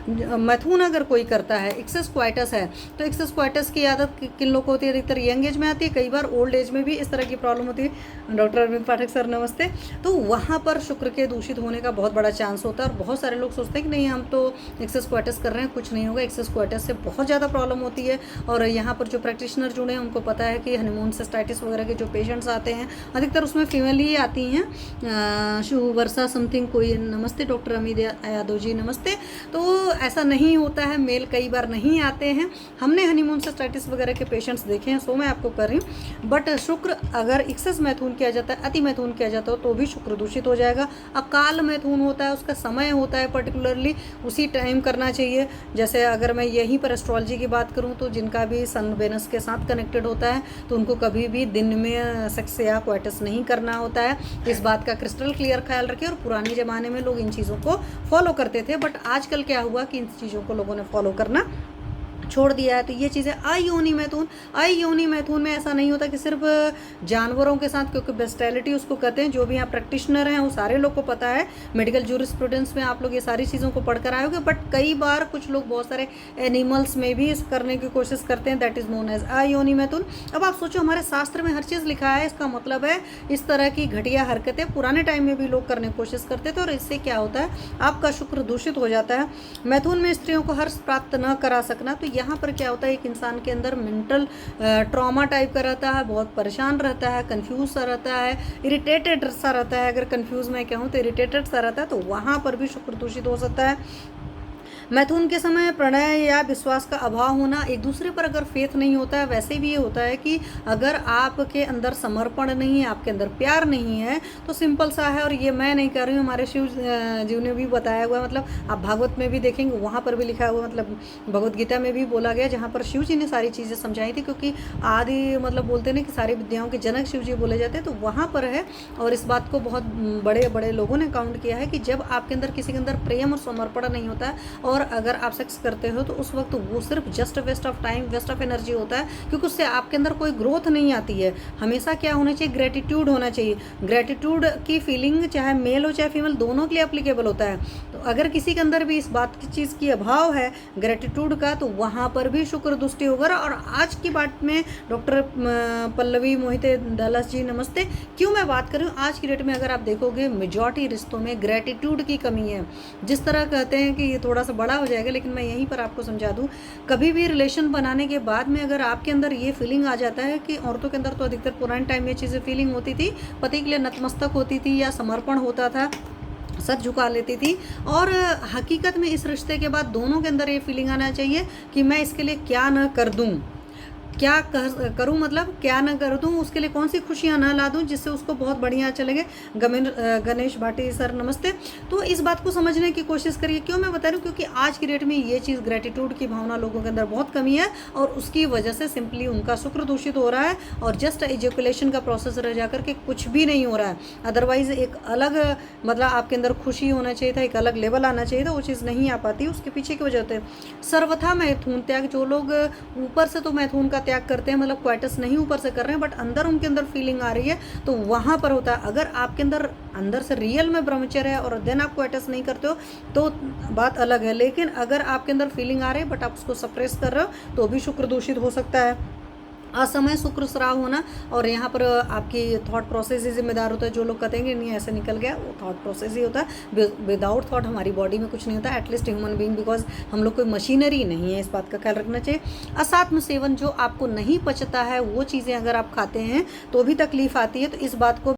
मैथुन अगर कोई करता है, एक्सेस क्वाइटस है, तो एक्सेस क्वाइटस की आदत किन लोग को होती है? अधिकतर यंग एज में आती है, कई बार ओल्ड एज में भी इस तरह की प्रॉब्लम होती है। डॉक्टर अरविंद पाठक सर नमस्ते। तो वहाँ पर शुक्र के दूषित होने का बहुत बड़ा चांस होता है, और बहुत सारे लोग सोचते हैं कि नहीं हम तो एक्सेस क्वाइटस कर रहे हैं, कुछ नहीं होगा। एक्सेस क्वाइटस से बहुत ज़्यादा प्रॉब्लम होती है, और यहाँ पर जो प्रैक्टिशनर जुड़े हैं उनको पता है कि हनीमून सिस्टाइटिस वगैरह के जो पेशेंट्स आते हैं अधिकतर उसमें फीमेल ही आती हैं। शिव वर्षा समथिंग कोई नमस्ते, डॉक्टर अमित यादव जी नमस्ते। तो ऐसा नहीं होता है, मेल कई बार नहीं आते हैं, हमने हनीमून सिस्टाइटिस वगैरह के पेशेंट्स देखे हैं, सो मैं आपको कर रही हूँ। बट शुक्र अगर एक्सेस मैथुन किया जाता है, अति मैथुन किया जाता है, तो भी शुक्र दूषित हो जाएगा। अकाल मैथुन होता है, उसका समय होता है पर्टिकुलरली, उसी टाइम करना चाहिए। जैसे अगर मैं यहीं पर एस्ट्रोलॉजी की बात करूँ तो जिनका भी सन वेनस के साथ कनेक्टेड होता है तो उनको कभी भी दिन में सेक्स या क्वाइटस नहीं करना होता है। इस बात का क्रिस्टल क्लियर ख्याल रखें। और पुराने ज़माने में लोग इन चीज़ों को फॉलो करते थे, बट आजकल क्या हुआ कि इन चीज़ों को लोगों ने फॉलो करना छोड़ दिया है। तो ये चीज़ें अयोनि मैथुन में ऐसा नहीं होता कि सिर्फ जानवरों के साथ, क्योंकि बेस्टैलिटी उसको कहते हैं। जो भी यहाँ प्रैक्टिशनर हैं वो सारे लोग को पता है, मेडिकल जूरिस्प्रूडेंस में आप लोग ये सारी चीज़ों को पढ़ कर आए होंगे। बट कई बार कुछ लोग बहुत सारे एनिमल्स में भी इस करने की कोशिश करते हैं, दैट इज़ नोन एज अयोनि मैथुन। अब आप सोचो, हमारे शास्त्र में हर चीज़ लिखा है, इसका मतलब है इस तरह की घटिया हरकतें पुराने टाइम में भी लोग करने की कोशिश करते थे, और इससे क्या होता है आपका शुक्र दूषित हो जाता है। मैथुन में स्त्रियों को हर्ष प्राप्त न करा सकना, तो यहाँ पर क्या होता है एक इंसान के अंदर मेंटल ट्रॉमा टाइप का रहता है, बहुत परेशान रहता है, कंफ्यूज सा रहता है, इरिटेटेड सा रहता है। अगर कंफ्यूज मैं कहूँ तो इरिटेटेड सा रहता है, तो वहाँ पर भी शुक्र दूषित हो सकता है। मैथुन के समय प्रणय या विश्वास का अभाव होना, एक दूसरे पर अगर फेथ नहीं होता है। वैसे भी ये होता है कि अगर आपके अंदर समर्पण नहीं है, आपके अंदर प्यार नहीं है, तो सिंपल सा है। और ये मैं नहीं कर रही हूँ, हमारे शिव जी ने भी बताया हुआ है। मतलब आप भागवत में भी देखेंगे, वहाँ पर भी लिखा हुआ, मतलब भगवद गीता में भी बोला गया, जहाँ पर शिव जी ने सारी चीज़ें समझाई थी। क्योंकि आदि मतलब बोलते हैं कि सारी विद्याओं के जनक शिव जी बोले जाते हैं, तो वहाँ पर है। और इस बात को बहुत बड़े बड़े लोगों ने काउंट किया है कि जब आपके अंदर किसी के अंदर प्रेम और समर्पण नहीं होता है, और अगर आप सेक्स करते हो, तो उस वक्त वो सिर्फ just waste of time, waste of energy होता है, क्योंकि उससे आपके अंदर कोई ग्रोथ नहीं आती है। हमेशा क्या होना चाहिए? ग्रेटिट्यूड होना चाहिए। ग्रेटिट्यूड की फीलिंग चाहे मेल हो चाहे फीमेल, दोनों के लिए एप्लीकेबल होता है। तो अगर किसी के अंदर भी इस बात की चीज़ की अभाव है, ग्रेटिट्यूड का, तो वहाँ पर भी शुक्र दुष्टि होगा। और आज की बात में डॉक्टर पल्लवी मोहिते दलस जी नमस्ते। क्यों मैं बात कर रही हूँ? आज की डेट में अगर आप देखोगे मेजॉरिटी रिश्तों में ग्रेटिट्यूड की कमी है। जिस तरह कहते हैं कि ये थोड़ा सा बड़ा हो जाएगा, लेकिन मैं यहीं पर आपको समझा दूं, कभी भी रिलेशन बनाने के बाद में अगर आपके अंदर ये फीलिंग आ जाता है कि औरतों के अंदर तो अधिकतर पुराने टाइम में ये चीज़ें फीलिंग होती थी, पति के लिए नतमस्तक होती थी या समर्पण होता था, सर झुका लेती थी। और हकीकत में इस रिश्ते के बाद दोनों के अंदर ये फीलिंग आना चाहिए कि मैं इसके लिए क्या न कर दूं, क्या करूं, मतलब क्या ना कर दूं, उसके लिए कौन सी खुशियां ना ला दूं जिससे उसको बहुत बढ़िया अच्छा लगे। गणेश भाटी सर नमस्ते। तो इस बात को समझने की कोशिश करिए। क्यों मैं बता रही हूँ? क्योंकि आज की डेट में ये चीज़ ग्रेटिट्यूड की भावना लोगों के अंदर बहुत कमी है, और उसकी वजह से सिंपली उनका शुक्र दूषित हो रहा है, और जस्ट एजुकेशन का प्रोसेस रह जाकर के कुछ भी नहीं हो रहा है। अदरवाइज एक अलग मतलब आपके अंदर खुशी होना चाहिए था, एक अलग लेवल आना चाहिए था, वो चीज़ नहीं आ पाती। उसके पीछे की वजह होती है सर्वथा मैथुन त्याग। जो लोग ऊपर से तो मैथुन का त्याग करते हैं, मतलब क्वाइटस नहीं ऊपर से कर रहे हैं, बट अंदर उनके अंदर फीलिंग आ रही है, तो वहाँ पर होता है। अगर आपके अंदर से रियल में ब्रह्मचर्य है और देन आप क्वाइटस नहीं करते हो तो बात अलग है। लेकिन अगर आपके अंदर फीलिंग आ रही है बट आप उसको सप्रेस कर रहे हो, तो भी शुक्र दूषित हो सकता है। असमय शुक्र स्राव होना, और यहाँ पर आपकी थॉट प्रोसेस ही जिम्मेदार होता है। जो लोग कहते हैं कि नहीं ऐसे निकल गया, वो थॉट प्रोसेस ही होता है। विदाउट थॉट हमारी बॉडी में कुछ नहीं होता, एटलीस्ट ह्यूमन बीइंग, बिकॉज हम लोग कोई मशीनरी नहीं है। इस बात का ख्याल रखना चाहिए। असात्म सेवन, जो आपको नहीं पचता है वो चीज़ें अगर आप खाते हैं तो भी तकलीफ आती है, तो इस बात को